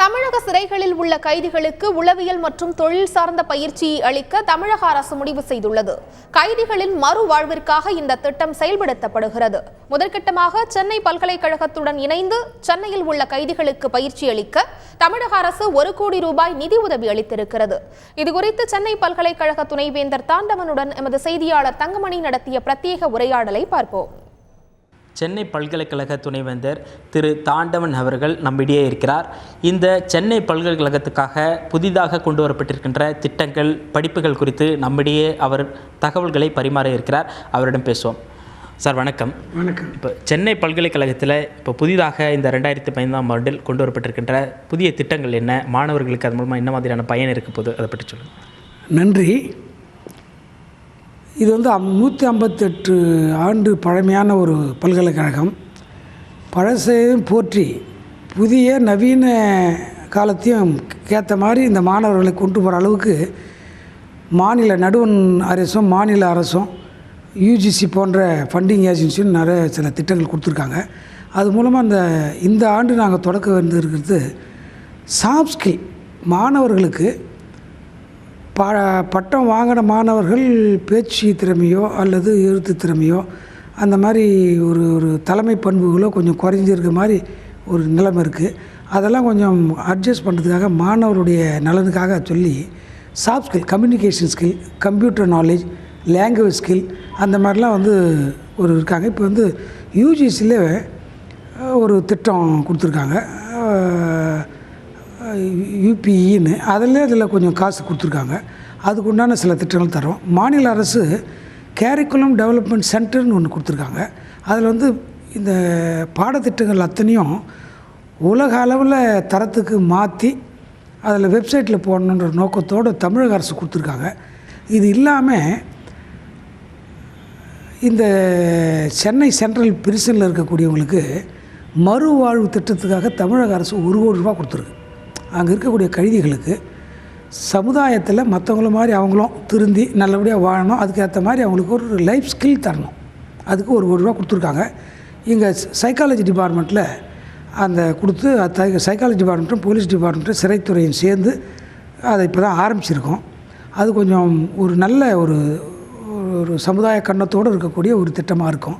தமிழக சிறைகளில் உள்ள கைதிகளுக்கு உளவியல் மற்றும் தொழில் சார்ந்த பயிற்சியை அளிக்க தமிழக அரசு முடிவு செய்துள்ளது. கைதிகளின் மறுவாழ்விற்காக இந்த திட்டம் செயல்படுத்தப்படுகிறது. முதற்கட்டமாக சென்னை பல்கலைக்கழகத்துடன் இணைந்து சென்னையில் உள்ள கைதிகளுக்கு பயிற்சி அளிக்க தமிழக அரசு 1 கோடி ரூபாய் நிதி உதவி அளித்திருக்கிறது. இதுகுறித்து சென்னை பல்கலைக்கழக துணைவேந்தர் தாண்டவனுடன் எமது செய்தியாளர் தங்கமணி நடத்திய பிரத்யேக உரையாடலை பார்ப்போம். சென்னை பல்கலைக்கழக துணைவேந்தர் திரு தாண்டவன் அவர்கள் நம்மிடையே இருக்கிறார். இந்த சென்னை பல்கலைக்கழகத்துக்காக புதிதாக கொண்டு வரப்பட்டிருக்கின்ற திட்டங்கள், படிப்புகள் குறித்து நம்மிடையே அவர் தகவல்களை பரிமாற இருக்கிறார். அவரிடம் பேசுவோம். சார் வணக்கம். வணக்கம். இப்போ சென்னை பல்கலைக்கழகத்தில் இப்போ புதிதாக இந்த 2015ஆம் ஆண்டில் கொண்டு வரப்பட்டிருக்கின்ற புதிய திட்டங்கள் என்ன, மாணவர்களுக்கு அது மூலமாக என்ன மாதிரியான பயன் இருக்க போது, அதை பற்றி சொல்லுங்கள். நன்றி. இது 158 ஆண்டு பழமையான ஒரு பல்கலைக்கழகம். பழசையும் போற்றி புதிய நவீன காலத்தையும் ஏற்ற மாதிரி இந்த மாணவர்களை கொண்டு போகிற அளவுக்கு மாநில நடுவண் அரசும் மாநில அரசும் யூஜிசி போன்ற ஃபண்டிங் ஏஜென்சியும் நிறைய சில திட்டங்கள் கொடுத்துருக்காங்க. அது மூலமாக இந்த ஆண்டு நாங்கள் தொடக்க வந்திருக்கிறது சாஃப்ட் ஸ்கில். மாணவர்களுக்கு பட்டம் வாங்கின மாணவர்கள் பேச்சு திறமையோ அல்லது எழுத்து திறமையோ அந்த மாதிரி ஒரு தலைமை பண்புகளோ கொஞ்சம் குறைஞ்சிருக்க மாதிரி ஒரு நிலைமை இருக்குது. அதெல்லாம் கொஞ்சம் அட்ஜஸ்ட் பண்ணுறதுக்காக மாணவருடைய நலனுக்காக சொல்லி soft skill, communication skill, computer knowledge, language skill அந்த மாதிரிலாம் இருக்காங்க. இப்போ யூஜிசியில் ஒரு திட்டம் கொடுத்துருக்காங்க, யூபிஇன்னு. இதில் கொஞ்சம் காசு கொடுத்துருக்காங்க. அதுக்கு உண்டான சில திட்டங்கள் தரோம். மாநில அரசு கேரிக்குலம் டெவலப்மெண்ட் சென்டர்னு ஒன்று கொடுத்துருக்காங்க. அதில் இந்த பாடத்திட்டங்கள் அத்தனையும் உலக அளவில் தரத்துக்கு மாற்றி அதில் வெப்சைட்டில் போடணுன்ற நோக்கத்தோடு தமிழக அரசு கொடுத்துருக்காங்க. இது இல்லாமல் இந்த சென்னை சென்ட்ரல் பிரிசனில் இருக்கக்கூடியவங்களுக்கு மறுவாழ்வு திட்டத்துக்காக தமிழக அரசு 1 கோடி ரூபா கொடுத்துருக்கு. அங்கே இருக்கக்கூடிய கைதிகளுக்கு சமுதாயத்தில் மற்றவங்கள மாதிரி அவங்களும் திருந்தி நல்லபடியாக வாழணும், அதுக்கேற்ற மாதிரி அவங்களுக்கு ஒரு லைஃப் ஸ்கில் தரணும். அதுக்கு 1 கோடி ரூபா கொடுத்துருக்காங்க. இங்கே சைக்காலஜி டிபார்ட்மெண்ட்டில் கொடுத்து சைக்காலஜி டிபார்ட்மெண்ட்டும் போலீஸ் டிபார்ட்மெண்ட்டும் சிறைத்துறையும் சேர்ந்து அதை இப்போ தான் ஆரம்பிச்சிருக்கோம். அது கொஞ்சம் ஒரு நல்ல ஒரு சமுதாய கண்ணத்தோடு இருக்கக்கூடிய ஒரு திட்டமாக இருக்கும்.